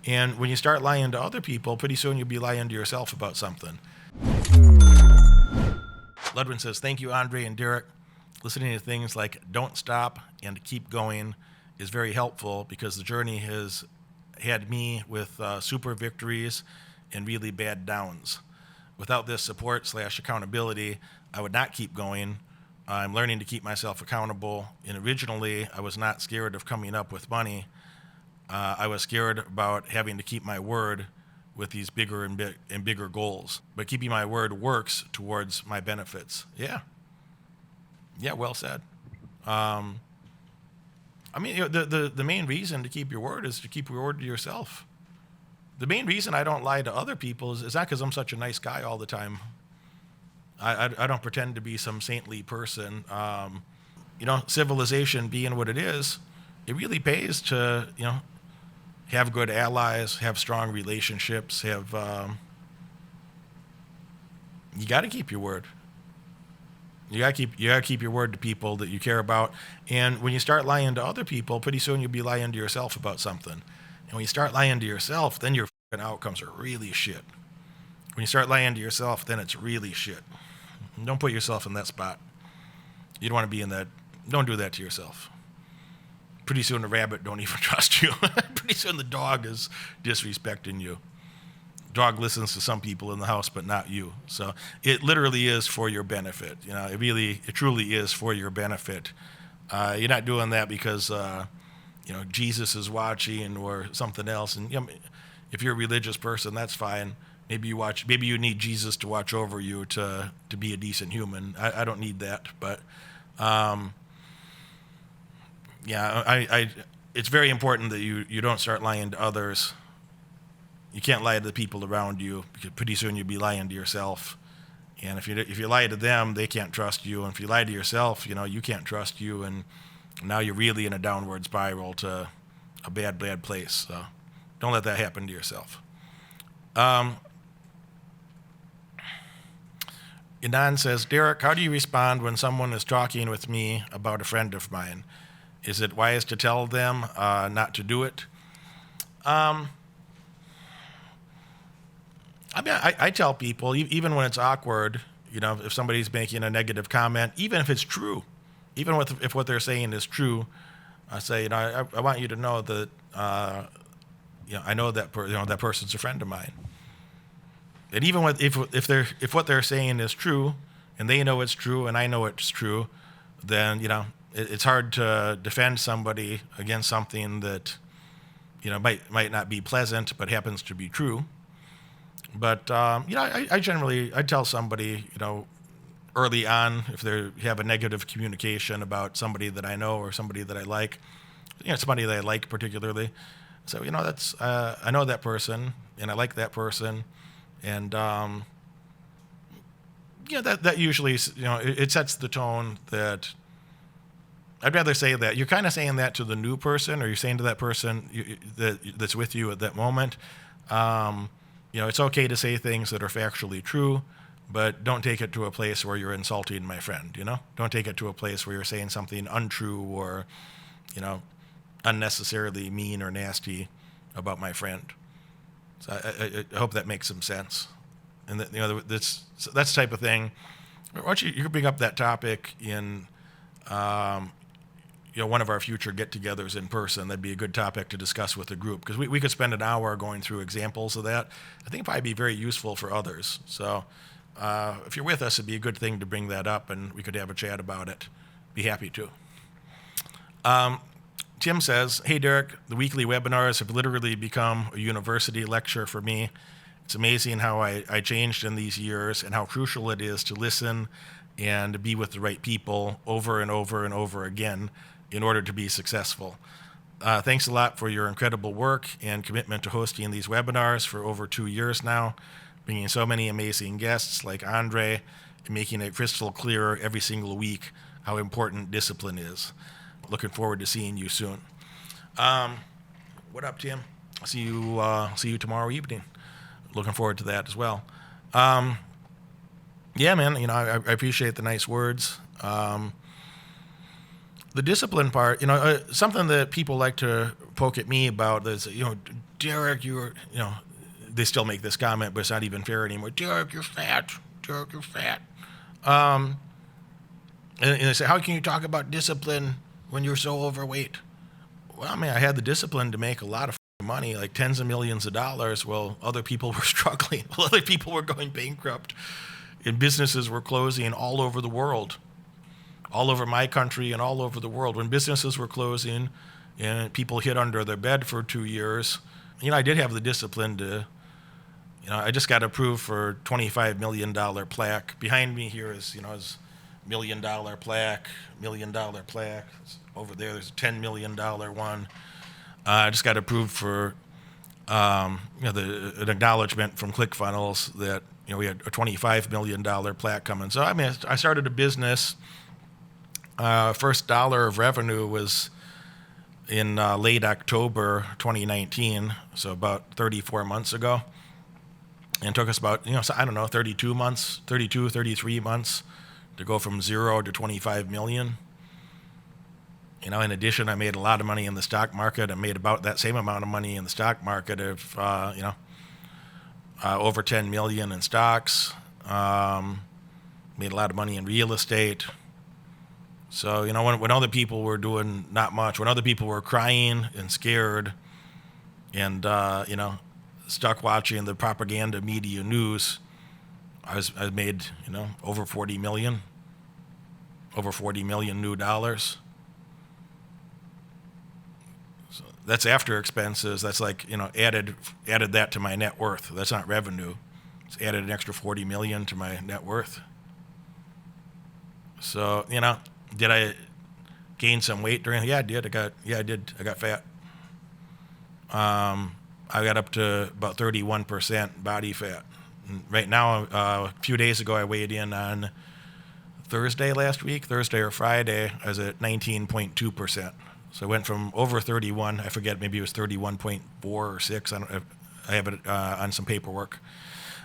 And when you start lying to other people, pretty soon you'll be lying to yourself about something. Ludwin says, thank you, Andre and Derek. Listening to things like don't stop and keep going is very helpful because the journey has had me with super victories and really bad downs. Without this support/accountability, I would not keep going. I'm learning to keep myself accountable. And originally, I was not scared of coming up with money. I was scared about having to keep my word with these bigger and bigger goals. But keeping my word works towards my benefits. Yeah, well said. I mean, the main reason to keep your word is to keep your word to yourself. The main reason I don't lie to other people is not because I'm such a nice guy all the time. I don't pretend to be some saintly person. Civilization being what it is, it really pays to, have good allies, have strong relationships, you got to keep your word. You gotta keep your word to people that you care about. And when you start lying to other people, pretty soon you'll be lying to yourself about something. And when you start lying to yourself, then your outcomes are really shit. When you start lying to yourself, then it's really shit. Don't put yourself in that spot. You don't want to be in that. Don't do that to yourself. Pretty soon the rabbit don't even trust you. Pretty soon the dog is disrespecting you. Dog listens to some people in the house, but not you. So it literally is for your benefit. It truly is for your benefit. You're not doing that because, Jesus is watching or something else. And if you're a religious person, that's fine. Maybe you need Jesus to watch over you to be a decent human. I don't need that, but it's very important that you don't start lying to others. You can't lie to the people around you because pretty soon you'll be lying to yourself. And if you lie to them, they can't trust you. And if you lie to yourself, you can't trust you. And now you're really in a downward spiral to a bad place. So don't let that happen to yourself. Inan says, Derek, how do you respond when someone is talking with me about a friend of mine? Is it wise to tell them not to do it? I tell people, even when it's awkward, if somebody's making a negative comment, even if it's true, if what they're saying is true, I say, I want you to know that, I know that that person's a friend of mine. And even if what they're saying is true, and they know it's true, and I know it's true, then it's hard to defend somebody against something that might not be pleasant, but happens to be true. But I tell somebody early on if they have a negative communication about somebody that I know or somebody that I like, somebody that I like particularly. So that's I know that person and I like that person. And that usually it sets the tone that I'd rather say that you're kind of saying that to the new person, or you're saying to that person that's with you at that moment. It's okay to say things that are factually true, but don't take it to a place where you're insulting my friend. Don't take it to a place where you're saying something untrue or unnecessarily mean or nasty about my friend. So I hope that makes some sense. And that, that's the type of thing. Why don't you bring up that topic in one of our future get-togethers in person? That'd be a good topic to discuss with the group, because we could spend an hour going through examples of that. I think it'd probably be very useful for others. So if you're with us, it'd be a good thing to bring that up, and we could have a chat about it. Be happy to. Tim says, hey, Derek, the weekly webinars have literally become a university lecture for me. It's amazing how I changed in these years and how crucial it is to listen and be with the right people over and over and over again in order to be successful. Thanks a lot for your incredible work and commitment to hosting these webinars for over 2 years now, bringing so many amazing guests like Andre and making it crystal clear every single week how important discipline is. Looking forward to seeing you soon. What up, Tim? See you tomorrow evening. Looking forward to that as well. Yeah, man. I appreciate the nice words. The discipline part. Something that people like to poke at me about is, Derek, they still make this comment, but it's not even fair anymore. Derek, you're fat. Derek, you're fat. And they say, how can you talk about discipline when you're so overweight? Well, I mean, I had the discipline to make a lot of money, like tens of millions of dollars, while other people were struggling, while other people were going bankrupt, and businesses were closing all over the world, all over my country and all over the world. When businesses were closing and people hid under their bed for 2 years, I did have the discipline to, I just got approved for $25 million plaque. Behind me here is, is $1 million plaque, $1 million plaque. Over there's a $10 million one. I just got approved for, an acknowledgement from ClickFunnels that, we had a $25 million plaque coming. So, I started a business. First dollar of revenue was in late October 2019, so about 34 months ago. And it took us about, 33 months to go from 0 to 25 million. In addition, I made a lot of money in the stock market. I made about that same amount of money in the stock market of, over 10 million in stocks. Made a lot of money in real estate. So, when other people were doing not much, when other people were crying and scared and, stuck watching the propaganda media news, I made, over 40 million new dollars. So that's after expenses. That's like, added that to my net worth. That's not revenue. It's added an extra 40 million to my net worth. So, did I gain some weight during? Yeah, I did. I got fat. I got up to about 31% body fat. And right now, a few days ago, I weighed in on Thursday or Friday. I was at 19.2%. So I went from over 31. I forget, maybe it was 31.4 or 6. I have it on some paperwork.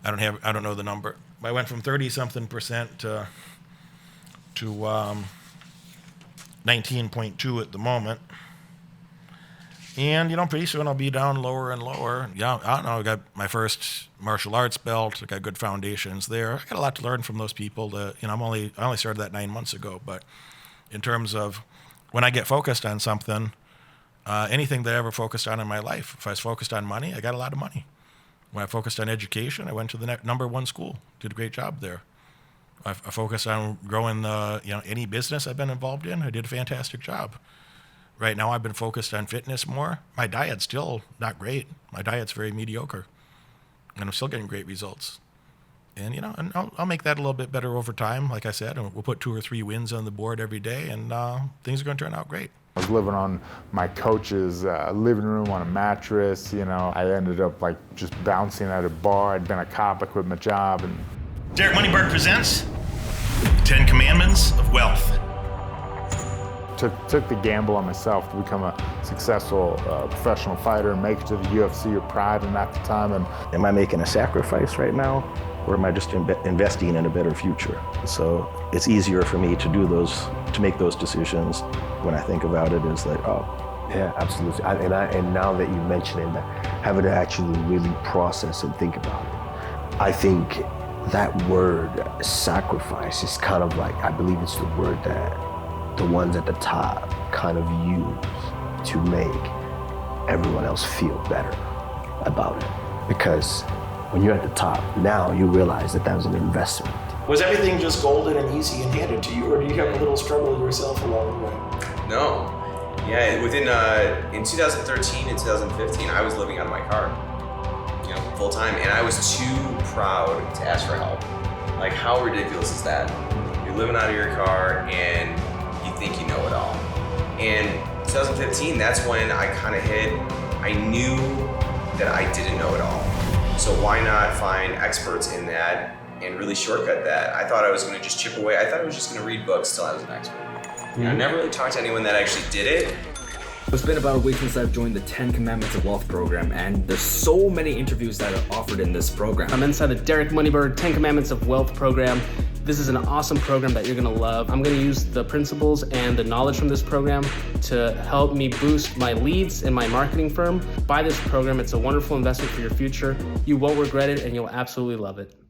I don't know the number. I went from 30-something% to 19.2 at the moment. And, pretty soon I'll be down lower and lower. Yeah, I don't know, I got my first martial arts belt. I got good foundations there. I got a lot to learn from those people. I only started that 9 months ago. But in terms of when I get focused on something, anything that I ever focused on in my life, if I was focused on money, I got a lot of money. When I focused on education, I went to the #1 school, did a great job there. I focused on growing any business I've been involved in. I did a fantastic job. Right now, I've been focused on fitness more. My diet's still not great. My diet's very mediocre, and I'm still getting great results. And and I'll make that a little bit better over time. Like I said, and we'll put 2 or 3 wins on the board every day, and things are going to turn out great. I was living on my coach's living room on a mattress. I ended up just bouncing at a bar. I'd been a cop. I quit my job, and Derek Moneyberg presents 10 Commandments of Wealth. Took the gamble on myself to become a successful professional fighter and make it to the UFC or Pride, and at the time. And am I making a sacrifice right now, or am I just investing in a better future? So it's easier for me to make those decisions when I think about it. Is like, oh, yeah, absolutely. And now that you mention it, having to actually really process and think about it, I think that word sacrifice is kind of like, I believe it's the word that the ones at the top kind of use to make everyone else feel better about it. Because when you're at the top, now you realize that was an investment. Was everything just golden and easy and handed to you, or do you have a little struggle yourself along the way? No. Yeah, in 2013 and 2015, I was living out of my car, full time, and I was too proud to ask for help. Like, how ridiculous is that? You're living out of your car and you think you know it all. And 2015, that's when I kind of I knew that I didn't know it all. So why not find experts in that and really shortcut that? I thought I was going to just chip away. I thought I was just going to read books till I was an expert. Mm-hmm. I never really talked to anyone that actually did it. It's been about a week since I've joined the 10 Commandments of Wealth program, and there's so many interviews that are offered in this program. I'm inside the Derek Moneyberg 10 Commandments of Wealth program, This is an awesome program that you're gonna love. I'm gonna use the principles and the knowledge from this program to help me boost my leads in my marketing firm. Buy this program, it's a wonderful investment for your future. You won't regret it and you'll absolutely love it.